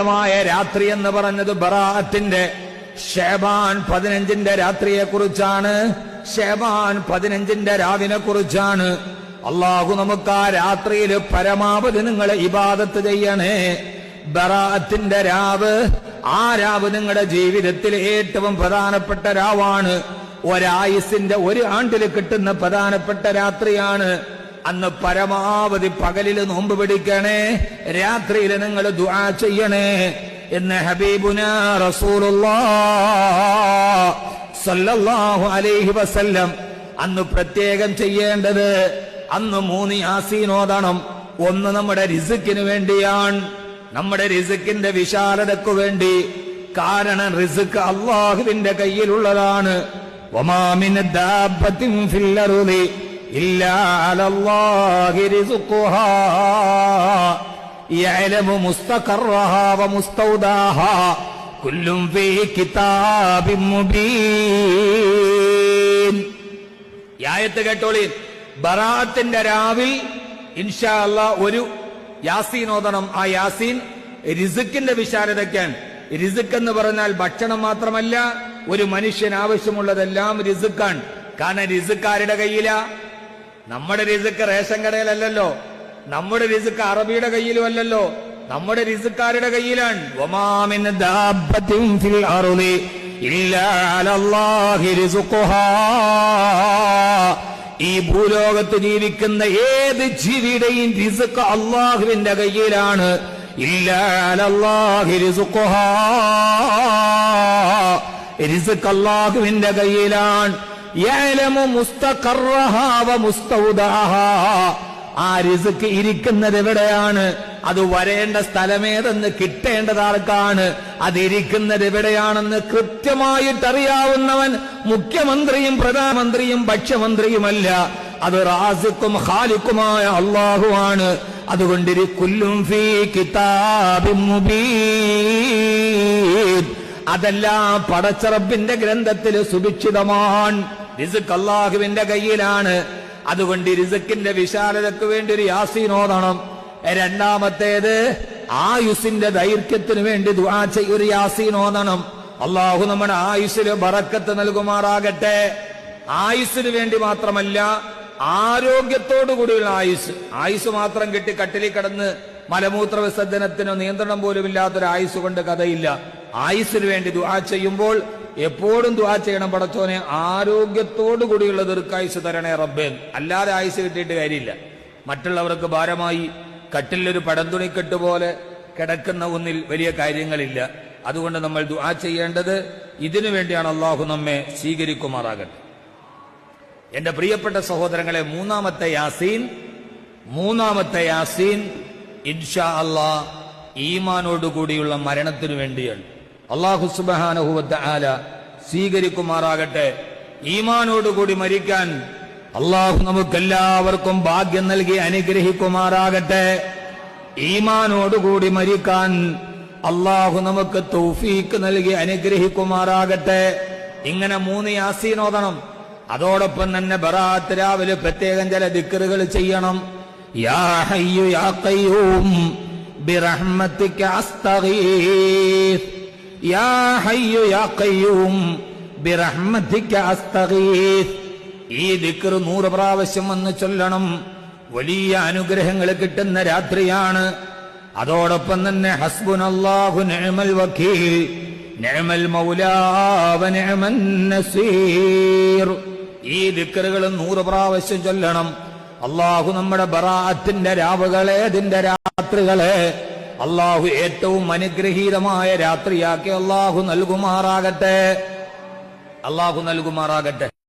മായ രാത്രി എന്ന് പറഞ്ഞത് ബറാഅത്തിന്റെ ശഅബാൻ 15ന്റെ രാത്രിയെ കുറിച്ചാണ്. ശഅബാൻ 15ന്റെ രാവിനെ കുറിച്ചാണ്. അള്ളാഹു നമുക്ക് ആ രാത്രിയിൽ പരമാവധി നിങ്ങളെ ഇബാദത്ത് ചെയ്യണേ. ബറാഅത്തിന്റെ രാവ്, ആ രാവ് നിങ്ങളുടെ ജീവിതത്തിൽ ഏറ്റവും പ്രധാനപ്പെട്ട രാവാണ്. ഒരായുസിന്റെ ഒരു ആണ്ടിൽ കിട്ടുന്ന പ്രധാനപ്പെട്ട രാത്രിയാണ്. അന്ന് പരമാവധി പകലിൽ നോമ്പ് പിടിക്കണേ, രാത്രിയിൽ നിങ്ങൾ ദുആ ചെയ്യണേ എന്ന് ഹബീബുനാ റസൂലുള്ളാഹ് സല്ലല്ലാഹു അലൈഹി വസല്ലം അന്ന് പ്രത്യേകം ചെയ്യേണ്ടത്. അന്ന് 3 യാസീൻ ഓതണം. ഒന്ന് നമ്മുടെ റിസ്ക്കിന് വേണ്ടിയാണ്, നമ്മുടെ റിസ്ക്കിന്റെ വിശാലതയ്ക്കു വേണ്ടി. കാരണം റിസ്ക് അല്ലാഹുവിന്റെ കയ്യിലുള്ളതാണ്. വമാ മിൻ ദാബത്തിൻ ഫിൽ അർളി ഇല്ലാ അലല്ലാഹി റിസ്ഖുഹാ യഅലമു മുസ്തഖറഹാ വമുസ്തൗദാഹാ കുല്ലും ഫീ കിതാബിൻ മുബീൻ. ആയത്ത് കേട്ടോളി. ബറാഅത്തിന്റെ രാവിൽ ഇൻഷാ അല്ലാഹ് ഒരു യാസീൻ ഓതണം. ആ യാസീൻ റിസ്ക്കിന്റെ വിശാലതയ്ക്കാണ്. റിസ്ക് എന്ന് പറഞ്ഞാൽ ഭക്ഷണം മാത്രമല്ല, ഒരു മനുഷ്യന് ആവശ്യമുള്ളതെല്ലാം റിസ്ക്കാണ്. കാരണം റിസ്ക് ആരുടെ കയ്യിലാ? നമ്മുടെ റിസ്ക് റേഷൻ കടയിലല്ലല്ലോ, നമ്മുടെ റിസ്ക് അറബിയുടെ കയ്യിലും അല്ലല്ലോ, നമ്മുടെ റിസ്ക് ആരുടെ കയ്യിലാണ്? വമാ മിൻ ദാബത്തിൻ ഫിൽ അർളി ഇല്ലാ അലല്ലാഹി റിസ്ഖുഹാ. ഈ ഭൂലോകത്ത് ജീവിക്കുന്ന ഏത് ജീവിയുടെയും റിസ്ക് അല്ലാഹുവിന്റെ കയ്യിലാണ്. ഇല്ലാ അലല്ലാഹി റിസ്ഖുഹാ, റിസ്ക് അല്ലാഹുവിന്റെ കയ്യിലാണ്. യഅലമു മുസ്തഖറഹാ വമുസ്തൗദാഹാ. ആ റിസ്ക് ഇരിക്കുന്നത് എവിടെയാണ്, അത് വരേണ്ട സ്ഥലമേതെന്ന്, കിട്ടേണ്ടത് ആർക്കാണ്, അതിരിക്കുന്നത് എവിടെയാണെന്ന് കൃത്യമായിട്ട് അറിയാവുന്നവൻ മുഖ്യമന്ത്രിയും പ്രധാനമന്ത്രിയും ഭക്ഷ്യമന്ത്രിയുമല്ല, അത് റാസിഖും ഖാലിഖുമായ അല്ലാഹുവാണ്. അതുകൊണ്ട് കുല്ലും ഫീ കിതാബിൻ മുബീൻ, അതെല്ലാം പടച്ചറബിന്റെ ഗ്രന്ഥത്തിൽ സുഭിക്ഷിതമാണ്. റിസ്ക് അല്ലാഹുവിന്റെ കയ്യിലാണ്. അതുകൊണ്ട് റിസ്ക്കിന്റെ വിശാലതയ്ക്ക് വേണ്ടി ഒരു യാസീൻ ഓതണം. രണ്ടാമത്തേത് ആയുസിന്റെ ദൈർഘ്യത്തിന് വേണ്ടി ദുആ ചെയ്യ ഒരു യാസീൻ ഓതണം. അല്ലാഹു നമ്മുടെ ആയുസ്സിൽ ബറക്കത്ത് നൽകുമാറാകട്ടെ. ആയുസ്സിന് വേണ്ടി മാത്രമല്ല, ആരോഗ്യത്തോടു കൂടിയുള്ള ആയുസ് മാത്രം കിട്ടി കട്ടിലിൽ കിടന്ന് മലമൂത്ര വിസർജനത്തിനോ നിയന്ത്രണം പോലും ഇല്ലാത്തൊരു ആയുസ് കൊണ്ട് കഥയില്ല. ആയുസ്സിന് വേണ്ടി ദുആ ചെയ്യുമ്പോൾ എപ്പോഴും ദുആ ചെയ്യണം, പടച്ചോനെ ആരോഗ്യത്തോടു കൂടിയുള്ള ദീർഘായുസ് തരണേ റബ്ബേ. അല്ലാതെ ആയുസ് കിട്ടിയിട്ട് കാര്യമില്ല. മറ്റുള്ളവർക്ക് ഭാരമായി കട്ടിലൊരു പടന്തുണിക്കെട്ട് പോലെ കിടക്കുന്ന ഒന്നിൽ വലിയ കാര്യങ്ങളില്ല. അതുകൊണ്ട് നമ്മൾ ദുആ ചെയ്യേണ്ടത് ഇതിനു വേണ്ടിയാണ്. അല്ലാഹു നമ്മെ സ്വീകരിക്കുമാറാകട്ടെ. എന്റെ പ്രിയപ്പെട്ട സഹോദരങ്ങളെ, മൂന്നാമത്തെ യാസീൻ ഇൻഷാ അല്ലാഹ് ഈമാനോടുകൂടിയുള്ള മരണത്തിനു വേണ്ടിയാണ്. അല്ലാഹു സുബ്ഹാനഹു വ തആല സ്വീകരിക്കുമാറാകട്ടെ. ഈമാനോടുകൂടി മരിക്കാൻ അല്ലാഹു നമുക്കെല്ലാവർക്കും ഭാഗ്യം നൽകി അനുഗ്രഹിക്കുമാറാകട്ടെ. ഈമാനോടുകൂടി മരിക്കാൻ അല്ലാഹു നമുക്ക് തൗഫീഖ് നൽകി അനുഗ്രഹിക്കുമാറാകട്ടെ. ഇങ്ങനെ 3 യാസീൻ ഓതണം. അതോടൊപ്പം തന്നെ ബറാഅത്ത് രാവിലെ പ്രത്യേകം ചില ദിക്റുകൾ ചെയ്യണം. യാ ഹയ്യു യാ ഖയ്യൂം ബിറഹ്മതിക അസ്തഗീസ്, യാ ഹയ്യു യാ ഖയ്യൂം ബിറഹ്മതിക അസ്തഗീസ്. ഈ ദിക്ർ 100 പ്രാവശ്യം വന്ന് ചൊല്ലണം. വലിയ അനുഗ്രഹങ്ങൾ കിട്ടുന്ന രാത്രിയാണ്. അതോടൊപ്പം തന്നെ ഹസ്ബുനല്ലാഹു നിഅമൽ വകീൽ നിഅമൽ മൗലാ വ നിഅമൻ നസീർ. ഈ ദിക്റുകൾ 100 പ്രാവശ്യം ചൊല്ലണം. അല്ലാഹു നമ്മുടെ ബറാഅത്തിന്റെ രാവുകളെ, അതിന്റെ രാത്രികളെ അല്ലാഹു ഏറ്റവും അനുഗ്രഹീതമായ രാത്രിയാക്കി അല്ലാഹു നൽകുമാറാകട്ടെ.